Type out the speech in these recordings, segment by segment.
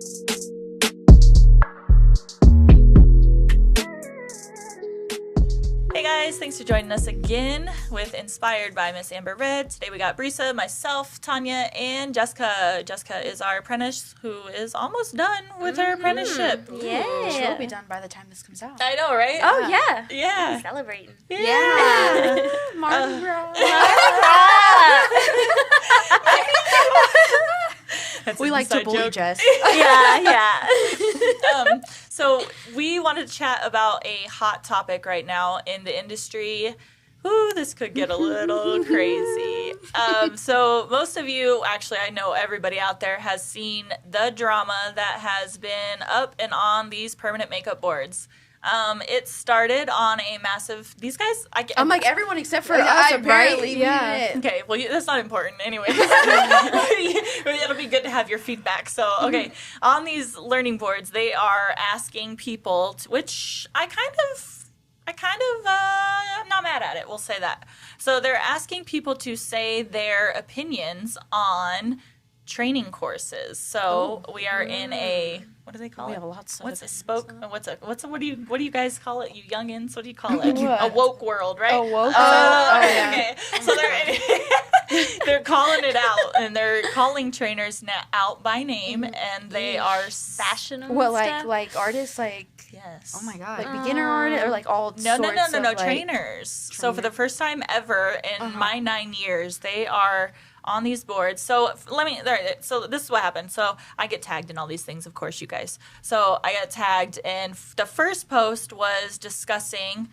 Hey guys, thanks for joining us again with Inspired by Miss Amber Red. Today we got Brisa, myself, Tanya, and Jessica. Jessica is our apprentice who is almost done with her apprenticeship. Yeah. She will be done by the time this comes out. I know, right? Oh, yeah. Yeah. Celebrating. Yeah. Mardi Gras. That's We an like to inside bully joke. Jess. Yeah. So we wanted to chat about a hot topic right now in the industry. Ooh, this could get a little crazy. So most of you, actually, I know everybody out there has seen the drama that has been up and on these permanent makeup boards. It started on a massive. These guys, I'm like everyone except for Yeah, us, apparently, right? yeah. Okay, well, that's not important anyway. It'll be good to have your feedback. So, okay, on these learning boards, they are asking people, which I'm not mad at it. We'll say that. So they're asking people to say their opinions on training courses. So we are in a, what do they call We it? have lots of What's a opinions. spoke? What do you guys call it? You youngins? What do you call it? What? A woke world, right? A woke Okay. So they're calling it out, and they're calling trainers out by name, and they are Fashion them What, and stuff. like artists, like, yes. oh my god, like beginner artists, or like all No, sorts of, like, trainers. So for the first time ever in my 9 years, they are on these boards. So so this is what happened. So I get tagged in all these things, of course, you guys. So I got tagged, and the first post was discussing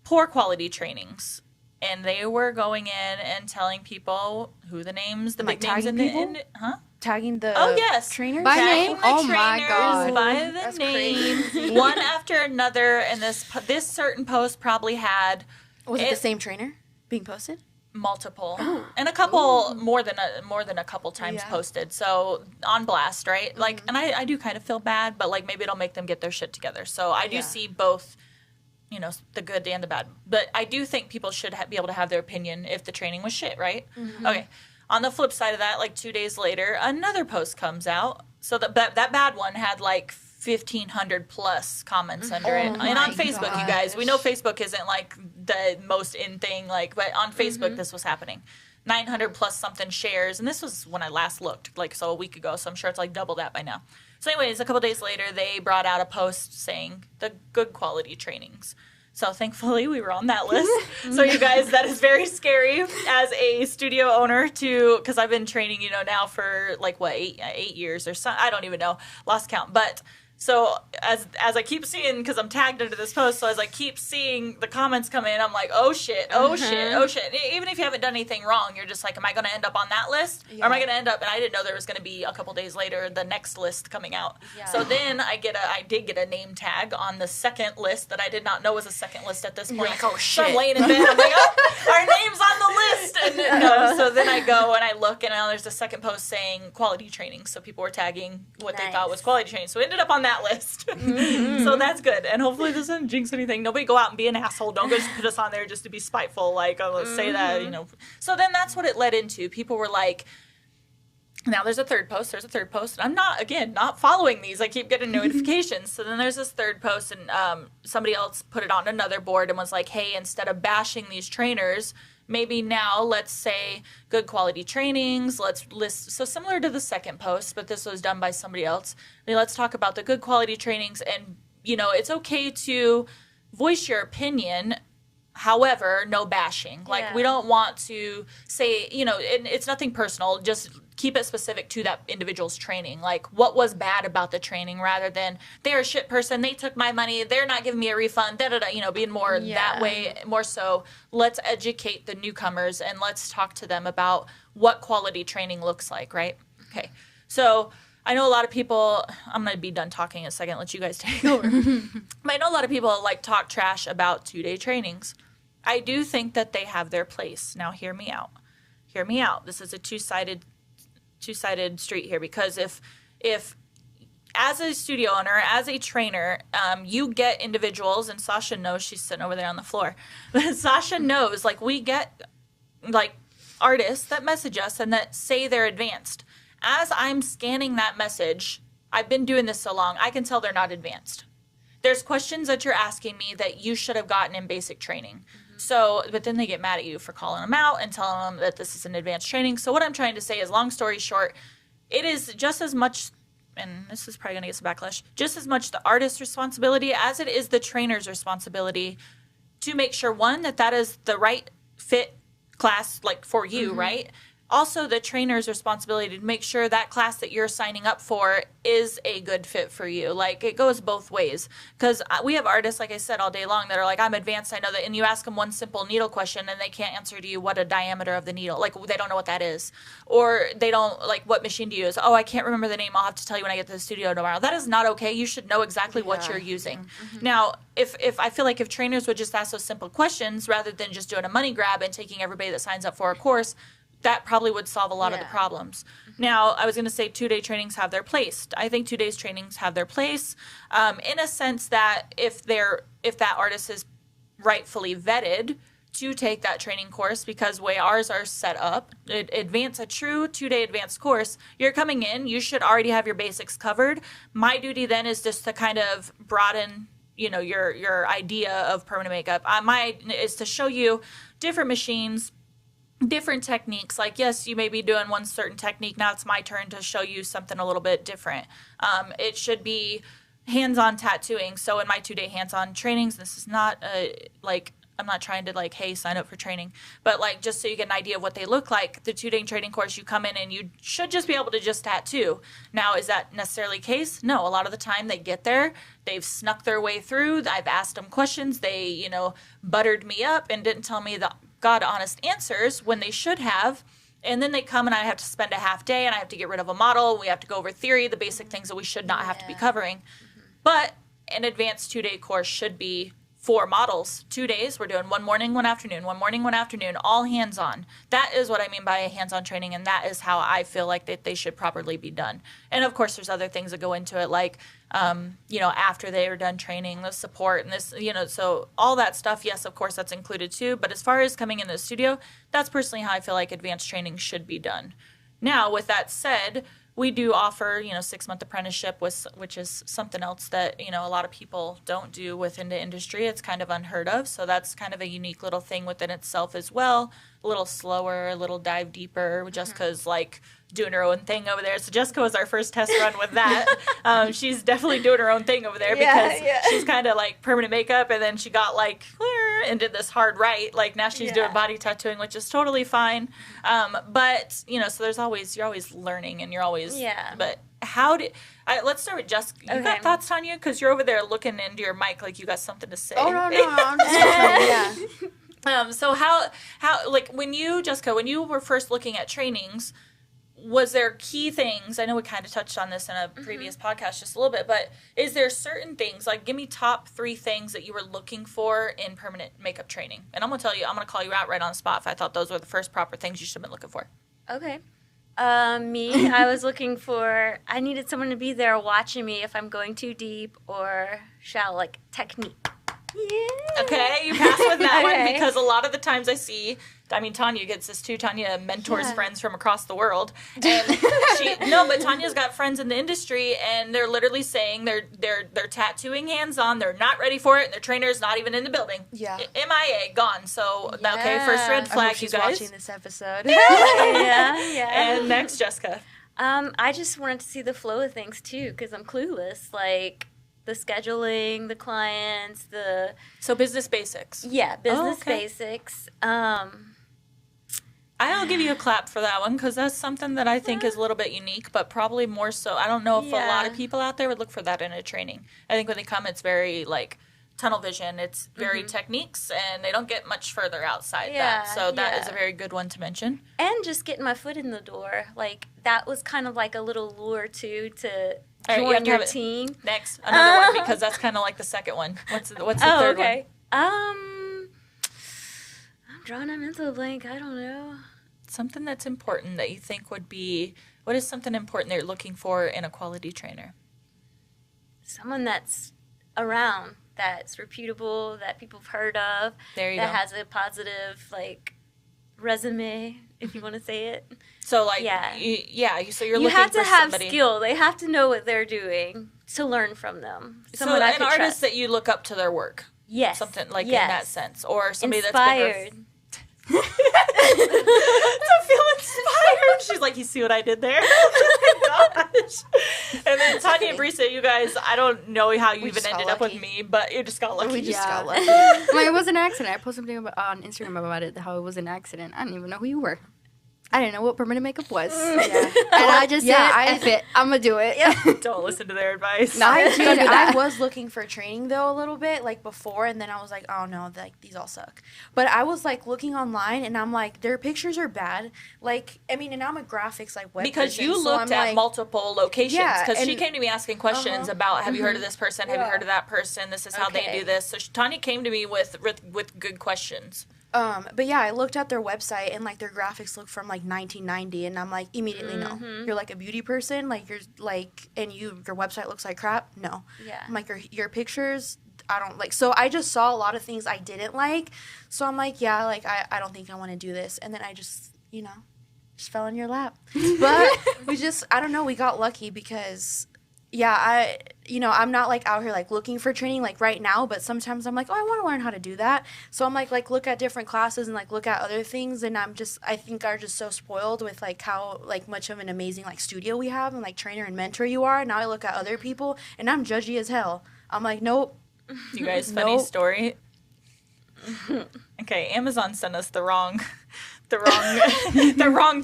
poor quality trainings. And they were going in and telling people who the names, the Like big names in tagging the people? tagging the Oh, yes. trainers. By tagging name? the Oh, my trainers God. by the That's name, crazy. one after another. And this certain post probably had Was it the same trainer being posted? multiple and a couple more than a couple times Yeah. posted. So on blast, right? Like, and I do kind of feel bad, but like maybe it'll make them get their shit together. So I do Yeah. see both. The good and the bad. But I do think people should be able to have their opinion if the training was shit, right? Okay. On the flip side of that, like 2 days later, another post comes out. So that bad one had like 1,500 plus comments under it. And on Facebook, you guys, we know Facebook isn't like the most in thing, but on Facebook, this was happening. 900 plus something shares. And this was when I last looked, a week ago. So I'm sure it's like double that by now. So anyways, a couple days later, they brought out a post saying the good quality trainings. So thankfully, we were on that list. So you guys, that is very scary as a studio owner because I've been training, now for 8 years or so. I don't even know, lost count. But so as I keep seeing, because I'm tagged into this post, so as I keep seeing the comments come in, I'm like, oh shit, oh shit, oh shit. Even if you haven't done anything wrong, you're just like, am I going to end up on that list? Or am I going to end up, and I didn't know there was going to be a couple days later, the next list coming out. Yeah. So then I did get a name tag on the second list that I did not know was a second list at this point. like, oh, So I'm shit. laying in bed, I'm like, oh, our name's on the list. And so then I go and I look, and now there's a second post saying quality training. So people were tagging what they thought was quality training. So it ended up on that list. So that's good. And hopefully this doesn't jinx anything. Nobody go out and be an asshole. Don't go just put us on there just to be spiteful. Let's say that, So then that's what it led into. People were like, now there's a third post. And I'm not following these. I keep getting notifications. So then there's this third post, and somebody else put it on another board and was like, hey, instead of bashing these trainers, maybe now let's say good quality trainings. Let's list, so similar to the second post, but this was done by somebody else. Let's talk about the good quality trainings, and it's okay to voice your opinion. However, no bashing. We don't want to say, it's nothing personal. Just keep it specific to that individual's training. What was bad about the training, rather than they're a shit person, they took my money, they're not giving me a refund, being more that way. More so, let's educate the newcomers and let's talk to them about what quality training looks like, right? Okay. So I know a lot of people, I'm going to be done talking in a second, let you guys take over. But I know a lot of people talk trash about 2-day trainings. I do think that they have their place. Now hear me out. This is a two-sided street here, because if as a studio owner, as a trainer, you get individuals, and Sasha knows, she's sitting over there on the floor, but Sasha knows, we get artists that message us and that say they're advanced. As I'm scanning that message, I've been doing this so long, I can tell they're not advanced. There's questions that you're asking me that you should have gotten in basic training. So, but then they get mad at you for calling them out and telling them that this is an advanced training. So what I'm trying to say is, long story short, it is just as much, and this is probably going to get some backlash, just as much the artist's responsibility as it is the trainer's responsibility to make sure, one, that is the right fit class, like, for you, right? Also, the trainer's responsibility to make sure that class that you're signing up for is a good fit for you. Like, it goes both ways. Because we have artists, like I said, all day long that are like, I'm advanced, I know that. And you ask them one simple needle question and they can't answer to you what a diameter of the needle. Like, they don't know what that is. Or they don't, like, what machine do you use? Oh, I can't remember the name. I'll have to tell you when I get to the studio tomorrow. That is not okay. You should know exactly what you're using. Now, if I feel like if trainers would just ask those simple questions rather than just doing a money grab and taking everybody that signs up for a course, that probably would solve a lot of the problems. Now, I was going to say 2-day trainings have their place. I think 2 days trainings have their place in a sense that if that artist is rightfully vetted to take that training course, because the way ours are set up, a true 2-day advanced course, you're coming in, you should already have your basics covered. My duty then is just to kind of broaden your idea of permanent makeup. My is to show you different machines, different techniques. Like, yes, you may be doing one certain technique. Now it's my turn to show you something a little bit different. It should be hands-on tattooing. So in my 2-day hands-on trainings, this is not I'm not trying to hey, sign up for training, but just so you get an idea of what they look like, the 2-day training course, you come in and you should just be able to just tattoo. Now, is that necessarily the case? No. A lot of the time they get there, they've snuck their way through. I've asked them questions. They, buttered me up and didn't tell me the God honest answers when they should have. And then they come and I have to spend a half day and I have to get rid of a model. We have to go over theory, the basic things that we should not have to be covering. But an advanced 2-day course should be 4 models, 2 days. We're doing one morning, one afternoon, all hands-on. That is what I mean by a hands-on training, and that is how I feel like that they should properly be done. And, of course, there's other things that go into it, like, after they are done training, the support, and this, so all that stuff, yes, of course, that's included too. But as far as coming into the studio, that's personally how I feel like advanced training should be done. Now, with that said, we do offer, 6-month apprenticeship, which is something else that, a lot of people don't do within the industry. It's kind of unheard of. So that's kind of a unique little thing within itself as well. A little slower, a little dive deeper. Jessica's doing her own thing over there. So Jessica was our first test run with that. She's definitely doing her own thing over there because she's kind of permanent makeup, and then she got and did this hard right. Now she's doing body tattooing, which is totally fine. But so you're always learning, and you're always but how did let's start with Jessica. You got thoughts, Tanya? Because you're over there looking into your mic like you got something to say. Oh no, I'm just so how when you, Jessica, when you were first looking at trainings, was there key things? I know we kind of touched on this in a previous podcast just a little bit, but is there certain things, give me top 3 things that you were looking for in permanent makeup training? And I'm going to call you out right on the spot if I thought those were the first proper things you should have been looking for. Okay. I was looking for, I needed someone to be there watching me if I'm going too deep or shallow, technique. Yeah. Okay, you pass with that one because a lot of the times I see, Tanya gets this too. Tanya mentors friends from across the world, and but Tanya's got friends in the industry, and they're literally saying they're tattooing hands on. They're not ready for it, and their trainer's not even in the building. Yeah, MIA, gone. So okay, first red flag. I hope she's you guys watching this episode. yeah. And next, Jessica. I just wanted to see the flow of things too, because I'm clueless. The scheduling, the clients, So business basics. Yeah, business basics. I'll give you a clap for that one because that's something that I think is a little bit unique, but probably more so. I don't know if a lot of people out there would look for that in a training. I think when they come, it's very tunnel vision. It's very techniques, and they don't get much further outside that. So that is a very good one to mention. And just getting my foot in the door. That was kind of a little lure too to join your team. Next, another one, because that's kind of the second one. What's the third one? I'm drawing a mental blank. I don't know. Something that's important that you think would be, what is something important that you're looking for in a quality trainer? Someone that's around, that's reputable, that people have heard of, there you that go. has a positive, resume, if you want to say it. So, like, so you're looking have to for have somebody. skill. They have to know what they're doing to learn from them. Someone I an could artist trust. that you look up to their work. Yes. Something like in that sense. Or somebody Inspired. To feel inspired. She's like, you see what I did there? Oh my gosh. And then Tanya and Brisa, you guys, I don't know how you even ended up with me, but you just got lucky. We just got lucky. It was an accident. I posted something on Instagram about it, how it was an accident. I didn't even know who you were. I didn't know what permanent makeup was. Yeah. And I just said, F it. I'm going to do it. Don't listen to their advice. No, I was looking for training, though, a little bit, like, before, and then I was like, oh, no, like, these all suck. But I was, like, looking online, and I'm like, their pictures are bad. Like, I mean, and I'm a graphics, like, web because person, you looked at multiple locations. Because she came to me asking questions about, have you heard of this person? Have you heard of that person? This is how they do this. So Tanya came to me with good questions. But yeah, I looked at their website and like their graphics look from like 1990, and I'm like immediately no. You're like a beauty person, like you're like, and your website looks like crap. No, I'm like your pictures, I don't like. So I just saw a lot of things I didn't like. So I'm like, yeah, like I don't think I want to do this. And then I just just fell in your lap. But I don't know, we got lucky because. Yeah, I'm not, like, out here, like, looking for training, like, right now, but sometimes I'm like, oh, I want to learn how to do that. So I'm, like, look at different classes and, like, look at other things, and I think are just so spoiled with, like, how, like, much of an amazing, like, studio we have and, like, trainer and mentor you are. Now I look at other people, and I'm judgy as hell. I'm like, nope. You guys, funny story. Okay, Amazon sent us the wrong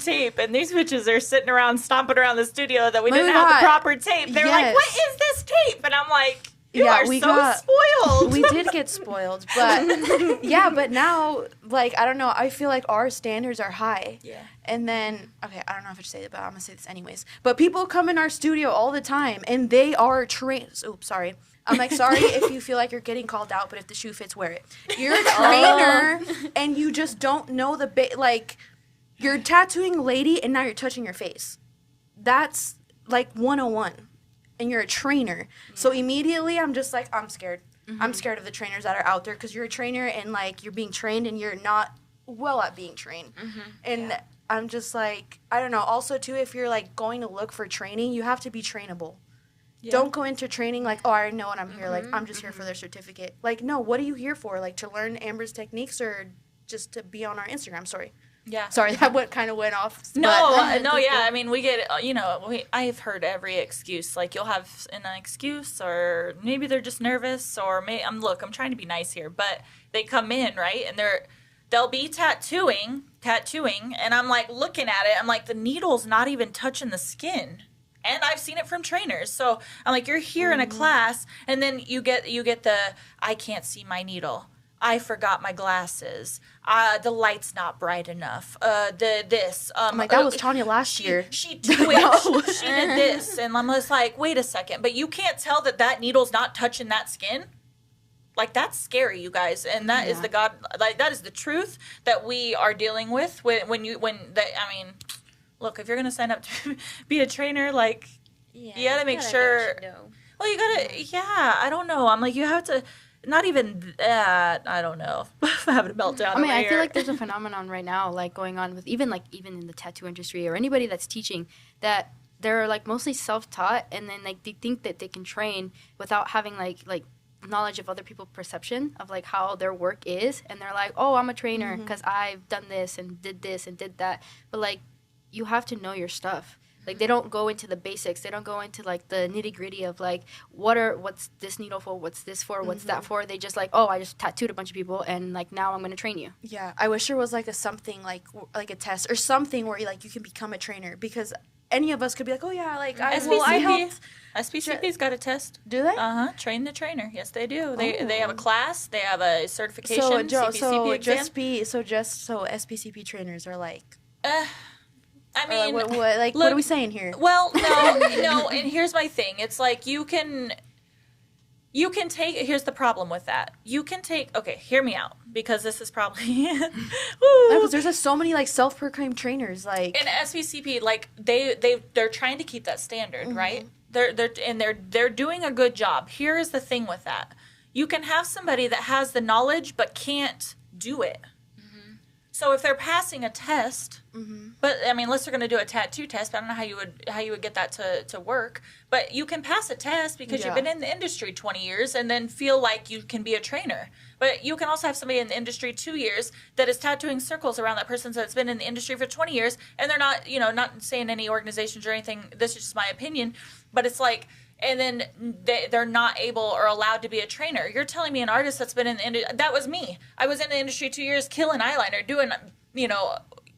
tape, and these bitches are sitting around stomping around the studio that we didn't have the proper tape. They're like, what is this tape? And I'm like, you are so spoiled. We did get spoiled, but but now, like, I don't know, I feel like our standards are high. Yeah. And then, okay, I don't know if I should say it, but I'm going to say this anyways. But people come in our studio all the time, and they are trained. Oops, sorry. I'm like, sorry if you feel like you're getting called out, but if the shoe fits, wear it. You're a trainer, and you just don't know like, you're tattooing lady, and now you're touching your face. That's, like, 101, and you're a trainer. Yeah. So immediately, I'm just like, I'm scared. Mm-hmm. I'm scared of the trainers that are out there, because you're a trainer, and, like, you're being trained, and you're not well at being trained. Mm-hmm. And I'm just like, I don't know. Also, too, if you're, like, going to look for training, you have to be trainable. Yeah. Don't go into training like, oh, I already know what I'm here. Like, I'm just here for their certificate. Like, no, what are you here for? Like, to learn Amber's techniques or just to be on our Instagram? Sorry. Yeah. Sorry, that kind of went off. No, I mean, we get, I've heard every excuse. Like, you'll have an excuse, or maybe they're just nervous, or I'm trying to be nice here, but they come in, right, and they'll be tattooing, and I'm, like, looking at it. I'm like, the needle's not even touching the skin. And I've seen it from trainers. So I'm like, you're here in a class, and then you get the, I can't see my needle. I forgot my glasses. The light's not bright enough. This. I'm like, that was Tanya last year. She twitched. She did this. And I'm just like, wait a second. But you can't tell that needle's not touching that skin? Like, that's scary, you guys. And that is that is the truth that we are dealing with look, if you're going to sign up to be a trainer, like, you got to make sure. Well, you got to, I don't know. I'm like, you have to, not even that, I don't know. I'm having a meltdown. I mean, I feel like there's a phenomenon right now, like, going on with even in the tattoo industry or anybody that's teaching, that they're, like, mostly self-taught, and then, like, they think that they can train without having, like knowledge of other people's perception of, like, how their work is. And they're like, oh, I'm a trainer because I've done this and did that. But, like, you have to know your stuff. Like, they don't go into the basics. They don't go into, like, the nitty-gritty of, like, what's this needle for, what's this for, what's that for. They just, like, oh, I just tattooed a bunch of people, and, like, now I'm going to train you. Yeah, I wish there was, like, something, like a test or something where, like, you can become a trainer, because any of us could be like, oh, yeah, like, I helped. SPCP's got a test. Do they? Train the trainer. Yes, they do. They have a class. They have a certification. So exam. So SPCP trainers are, like... I mean, what are we saying here? Well, no, and here's my thing. It's like you can take, here's the problem with that. You can take, okay, hear me out, because this is probably, because there's just so many, like, self-proclaimed trainers, like. And SPCP, like, they're trying to keep that standard, right? They're doing a good job. Here is the thing with that. You can have somebody that has the knowledge but can't do it. So if they're passing a test, Mm-hmm. but I mean, unless they're going to do a tattoo test, I don't know how you would get that to work. But you can pass a test because you've been in the industry 20 years and then feel like you can be a trainer. But you can also have somebody in the industry 2 years that is tattooing circles around that person that's been in the industry for 20 years, and they're not, not saying any organizations or anything. This is just my opinion, but it's like. And then they're not able or allowed to be a trainer. You're telling me an artist that's been in the industry, that was me. I was in the industry 2 years killing eyeliner, doing,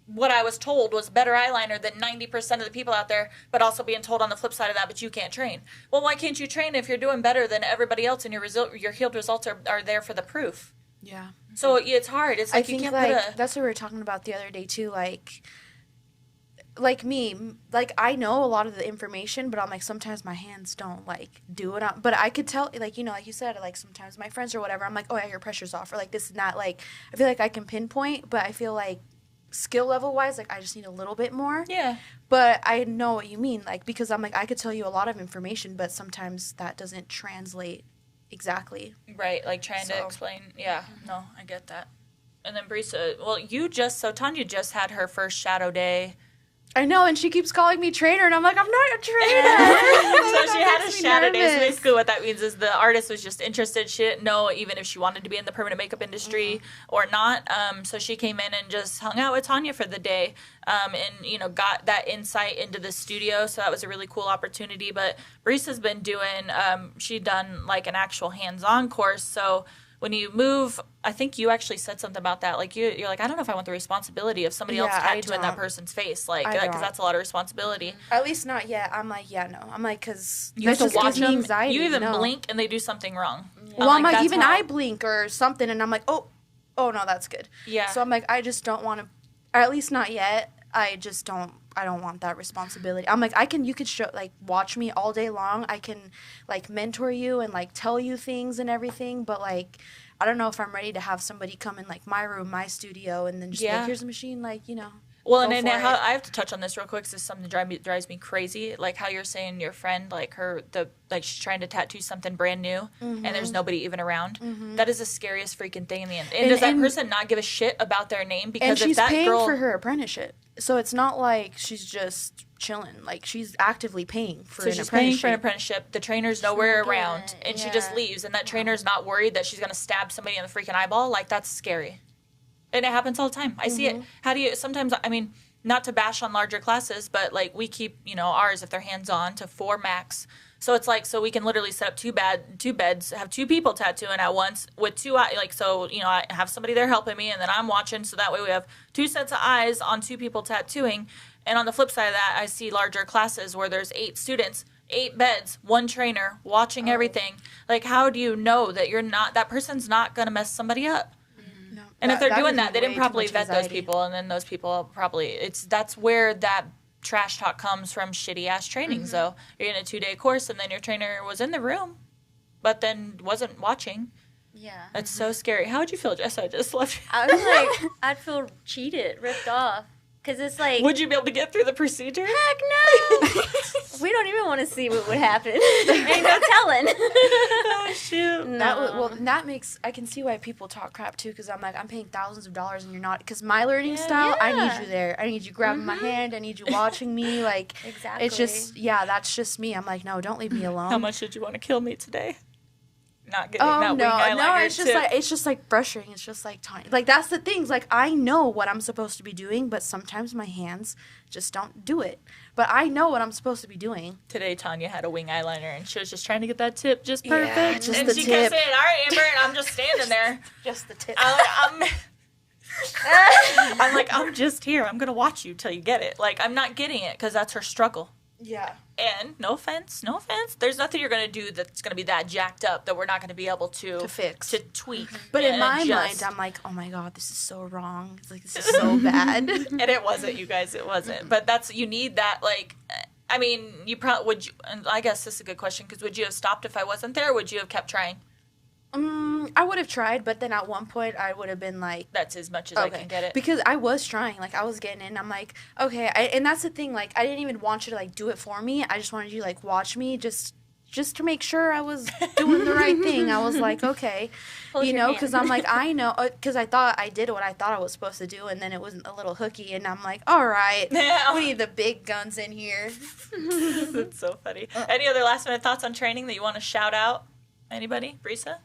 what I was told was better eyeliner than 90% of the people out there, but also being told on the flip side of that, but you can't train. Well, why can't you train if you're doing better than everybody else and your healed results are there for the proof? Yeah. So it's hard. It's like I think you can't that's what we were talking about the other day too, like me, like I know a lot of the information, but I'm like sometimes my hands don't like do it. But I could tell, like like you said, like sometimes my friends or whatever, I'm like, oh yeah, your pressure's off, or like this and that. Like I feel like I can pinpoint, but I feel like skill level wise, like I just need a little bit more. Yeah. But I know what you mean, like because I'm like I could tell you a lot of information, but sometimes that doesn't translate exactly. Right, like trying to explain. Yeah, no, I get that. And then Brisa, Tanya just had her first shadow day. I know, and she keeps calling me trainer, and I'm like, I'm not a trainer. So she had a shadow day. So basically what that means is the artist was just interested. She didn't know even if she wanted to be in the permanent makeup industry or not. So she came in and just hung out with Tanya for the day and, got that insight into the studio. So that was a really cool opportunity. But Brisa's been doing, she'd done like an actual hands-on course. So when you move, I think you actually said something about that. Like you're like, I don't know if I want the responsibility of somebody else tattooing that person's face, like because that's a lot of responsibility. At least not yet. I'm like, yeah, no. I'm like, because you have to watch them. Anxiety, you even blink and they do something wrong. Yeah. Well, I'm like even I blink or something, and I'm like, oh no, that's good. Yeah. So I'm like, I just don't want to, or at least not yet. I don't want that responsibility. I'm like, you could watch me all day long. I can like mentor you and like tell you things and everything, but like I don't know if I'm ready to have somebody come in like my room, my studio, and then just like, here's a machine, like, Well, and how I have to touch on this real quick because this is something that drives me crazy. Like how you're saying your friend, like she's trying to tattoo something brand new and there's nobody even around. That is the scariest freaking thing in the end. And does that person not give a shit about their name? Because and if that paying girl for her apprenticeship, so it's not like she's just chilling. Like she's actively paying for an apprenticeship. So she's paying for an apprenticeship. The trainer's nowhere around, and she just leaves. And that trainer's not worried that she's gonna stab somebody in the freaking eyeball. Like that's scary. And it happens all the time. I see it. How do you, sometimes, I mean, not to bash on larger classes, but like we keep, ours, if they're hands-on, to 4 max. So it's like, so we can literally set up two beds, have 2 people tattooing at once with 2 I have somebody there helping me and then I'm watching. So that way we have 2 sets of eyes on 2 people tattooing. And on the flip side of that, I see larger classes where there's 8 students, 8 beds, 1 trainer watching everything. Like, how do you know that that person's not going to mess somebody up? And if they're doing that, they didn't properly vet those people, and then those people that's where that trash talk comes from shitty-ass trainings, though. You're in a 2-day course, and then your trainer was in the room, but then wasn't watching. Yeah. That's so scary. How would you feel, Jess? I just left you. I was like, I'd feel cheated, ripped off. Because it's like... Would you be able to get through the procedure? Heck no! We don't even want to see what would happen. Ain't no telling. Oh, shoot. No. That makes... I can see why people talk crap, too, because I'm like, I'm paying thousands of dollars and you're not... Because my learning style, I need you there. I need you grabbing my hand. I need you watching me. Like, exactly. It's just... Yeah, that's just me. I'm like, no, don't leave me alone. How much did you want to kill me today? Not getting that wing eyeliner. No, it's just like frustrating. It's just like tiny. Like that's the things. Like I know what I'm supposed to be doing, but sometimes my hands just don't do it. But I know what I'm supposed to be doing. Today, Tanya had a wing eyeliner, and she was just trying to get that tip just perfect. Yeah, just and the she tip. kept saying, "All right, Amber," and I'm just standing there. Just the tip. I'm like, I'm just here. I'm gonna watch you till you get it. Like I'm not getting it because that's her struggle. Yeah. And no offense. There's nothing you're going to do that's going to be that jacked up that we're not going to be able to fix, to tweak. But in my mind, I'm like, oh my God, this is so wrong. It's like, this is so bad. And it wasn't, you guys. It wasn't. But you need that, like, I mean, you probably, would you, and I guess this is a good question, because would you have stopped if I wasn't there, or would you have kept trying? I would have tried, but then at one point I would have been like... That's as much as I can get it. Because I was trying. Like, I was getting in. I'm like, okay. And that's the thing. Like, I didn't even want you to, like, do it for me. I just wanted you to, like, watch me. Just just to make sure I was doing the right thing. I was like, okay, Hold you your know, hand. because I'm like, I know, because I thought I did what I thought I was supposed to do, and then it was a little hooky, and I'm like, all right, Yeah. we need the big guns in here. That's so funny. Any other last minute thoughts on training that you want to shout out? Anybody? Brisa?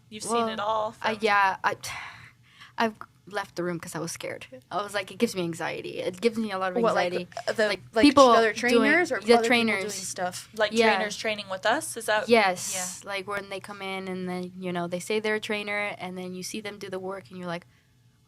You've seen it all. From... I've left the room because I was scared. I was like, it gives me anxiety. It gives me a lot of What, anxiety. like people other trainers doing, or the other trainers people doing stuff? Like trainers training with us? Is that? Yes. Yeah. Like when they come in and then, you know, they say they're a trainer and then you see them do the work and you're like,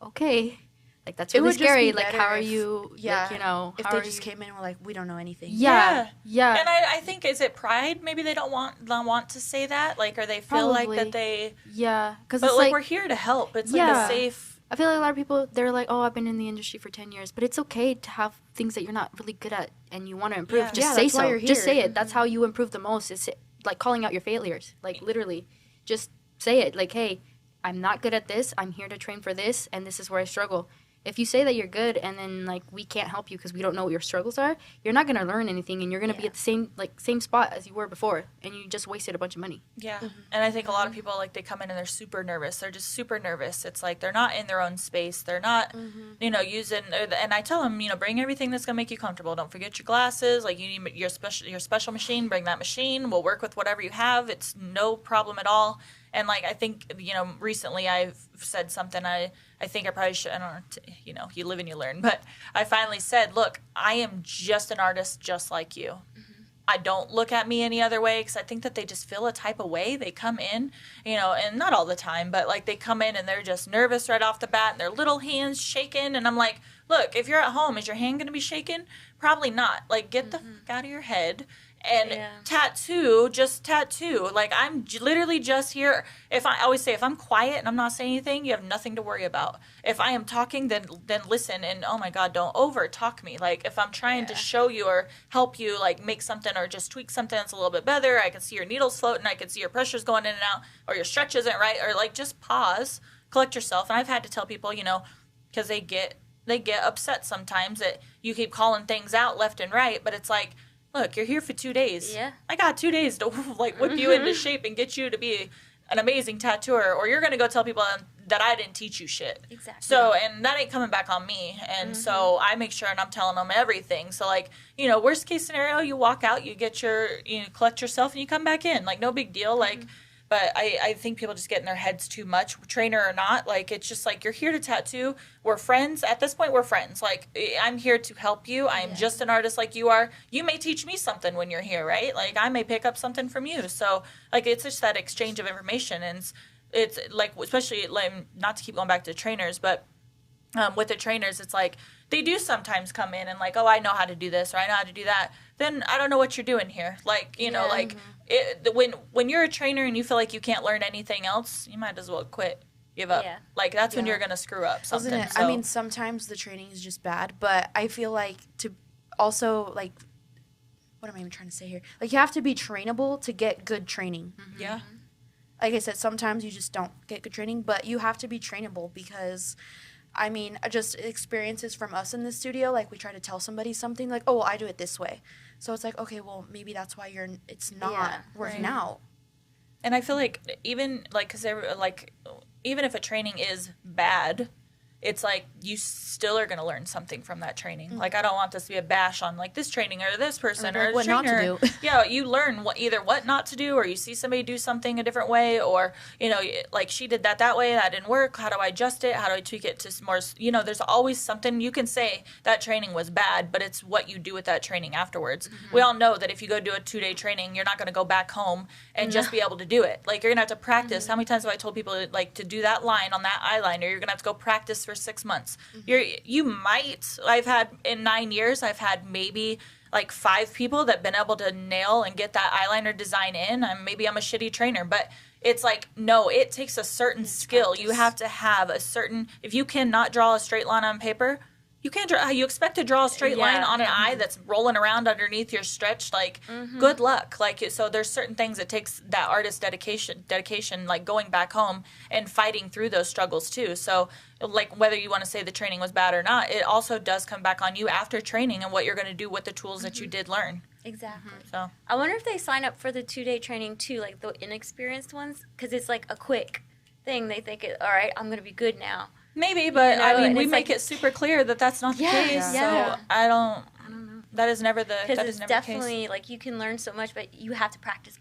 okay. Like, that's really scary. Like, how are you, like, you know. If they just came in and were like, we don't know anything. Yeah. And I think, is it pride? Maybe they don't want to say that? Like, or they feel like that they. Yeah. Because but, like, we're here to help. It's like a safe. I feel like a lot of people, they're like, oh, I've been in the industry for 10 years. But it's okay to have things that you're not really good at and you want to improve. Just say so. Just say it. That's how you improve the most. It's like calling out your failures. Like, literally. Just say it. Like, hey, I'm not good at this. I'm here to train for this. And this is where I struggle. If you say that you're good and then, like, we can't help you because we don't know what your struggles are, you're not going to learn anything and you're going to be at the same spot as you were before and you just wasted a bunch of money. Yeah. Mm-hmm. And I think a lot of people, like, they come in and they're super nervous. They're just super nervous. It's like they're not in their own space. They're not, you know, using, and I tell them, you know, bring everything that's going to make you comfortable. Don't forget your glasses. Like, you need your special machine. Bring that machine. We'll work with whatever you have. It's no problem at all. And, like, I think, you know, recently I've said something I think I probably should, I don't know, you know, you live and you learn. But I finally said, look, I am just an artist just like you. Mm-hmm. I don't look at me any other way because I think that they just feel a type of way. They come in, you know, and not all the time, but, like, they come in and they're just nervous right off the bat and their little hands shaking. And I'm like, look, if you're at home, is your hand going to be shaking? Probably not. Like, get the fuck out of your head. And tattoo. Like, I'm literally just here. I always say, if I'm quiet and I'm not saying anything, you have nothing to worry about. If I am talking, then listen. And, oh, my God, don't over-talk me. Like, if I'm trying to show you or help you, like, make something or just tweak something that's a little bit better, I can see your needles floating, I can see your pressure's going in and out, or your stretch isn't right, or, like, just pause, collect yourself. And I've had to tell people, you know, because they get upset sometimes that you keep calling things out left and right, but it's like, look, you're here for 2 days. Yeah. I got 2 days to, like, whip you into shape and get you to be an amazing tattooer, or you're going to go tell people that I didn't teach you shit. Exactly. So, and that ain't coming back on me. And so I make sure and I'm telling them everything. So, like, you know, worst case scenario, you walk out, you collect yourself and you come back in. Like, no big deal. Like, but I think people just get in their heads too much, trainer or not. Like, it's just like, you're here to tattoo. We're friends. At this point, we're friends. Like, I'm here to help you. I'm just an artist like you are. You may teach me something when you're here, right? Like, I may pick up something from you. So, like, it's just that exchange of information. And it's like, especially, like, not to keep going back to trainers, but with the trainers, it's like, they do sometimes come in and, like, oh, I know how to do this or I know how to do that. Then I don't know what you're doing here. Like, you know, like, when you're a trainer and you feel like you can't learn anything else, you might as well quit, give up. Yeah. Like, that's when you're going to screw up something. Isn't it? So. I mean, sometimes the training is just bad, but I feel like to also, like, what am I even trying to say here? Like, you have to be trainable to get good training. Mm-hmm. Yeah. Like I said, sometimes you just don't get good training, but you have to be trainable because, I mean, just experiences from us in the studio, like, we try to tell somebody something, like, oh, well, I do it this way. So it's like, okay, well, maybe that's why it's not working out. And I feel like even, like, because like, even if a training is bad, it's like you still are going to learn something from that training. Mm-hmm. Like, I don't want this to be a bash on, like, this training or this person or what trainer. Not to do. Yeah, you learn either what not to do, or you see somebody do something a different way, or, you know, like, she did that way, that didn't work. How do I adjust it? How do I tweak it to more, you know, there's always something. You can say that training was bad, but it's what you do with that training afterwards. Mm-hmm. We all know that if you go do a 2-day training, you're not going to go back home and just be able to do it. Like, you're going to have to practice. Mm-hmm. How many times have I told people, like, to do that line on that eyeliner, you're going to have to go practice for 6 months. Mm-hmm. I've had, in 9 years, I've had maybe like 5 people that have been able to nail and get that eyeliner design in. Maybe I'm a shitty trainer, but it's like, no, it takes a certain skill. Practice. You have to have a certain, if you cannot draw a straight line on paper, you can't draw, you expect to draw a straight line on an eye that's rolling around underneath your stretch, like, good luck. Like, so there's certain things that takes that artist dedication, like going back home and fighting through those struggles too. So, like, whether you want to say the training was bad or not, it also does come back on you after training and what you're going to do with the tools that you did learn. Exactly. So I wonder if they sign up for the 2-day training too, like the inexperienced ones, because it's like a quick thing. They think, all right, I'm going to be good now. maybe, but I mean, and we it's make like- it super clear that that's not the case. Yeah. So I don't know. That is never the Because that it's is never the case. definitely, like, you can learn so much, but you have to practice.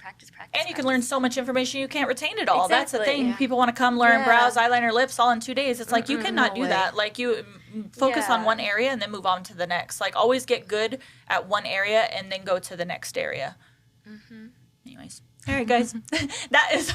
And you can learn so much information you can't retain it all. That's the Exactly. thing. Yeah. People want to come learn Yeah. brows, eyeliner, lips all in 2 days. It's like you cannot no do way. that. Like you focus on Yeah. one area and then move on to the next. Like always get good at one area and then go to the next area. Anyways. All right, guys. That is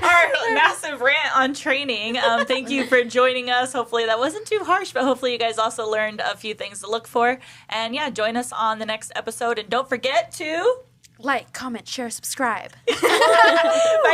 our massive rant on training. Thank you for joining us. Hopefully that wasn't too harsh, but hopefully you guys also learned a few things to look for. And yeah, join us on the next episode. And don't forget to... Like, comment, share, subscribe. Bye,